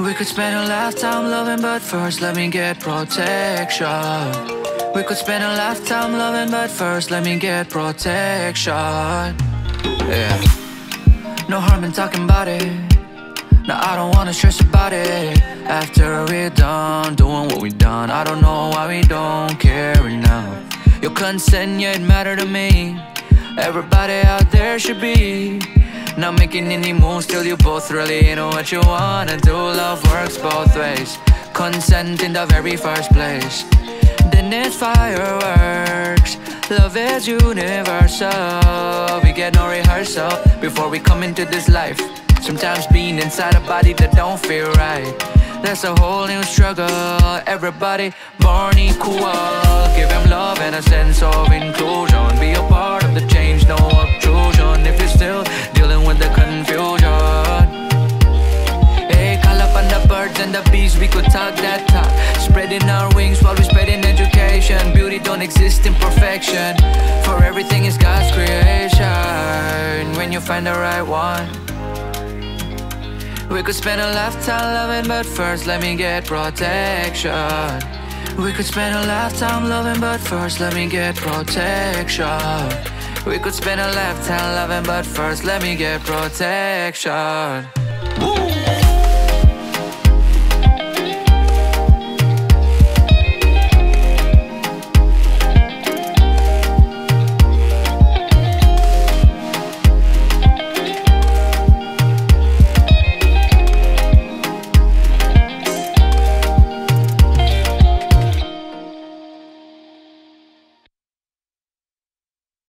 We could spend a lifetime loving, but first let me get protection. We could spend a lifetime loving, but first let me get protection. Yeah. No harm in talking about it. No, I don't wanna stress about it. After we're done doing what we done, I don't know why we don't care enough. Your consent, yeah, it matter to me. Everybody out there should be not making any moves till you both really know what you wanna do. Love works both ways. Consent in the very first place. Then it's fireworks. Love is universal. We get no rehearsal before we come into this life. Sometimes being inside a body that don't feel right, that's a whole new struggle. Everybody born equal. Give him love and a sense of inclusion. Be a part of the change, no obtrusion. If you're still dealing with the confusion, hey, call up on the birds and the bees, we could talk that talk. Spreading our wings while we spreading education. Beauty don't exist in perfection, for everything is God's creation. When you find the right one, we could spend a lifetime loving, but first let me get protection. We could spend a lifetime loving, but first let me get protection. We could spend a lifetime loving, but first let me get protection.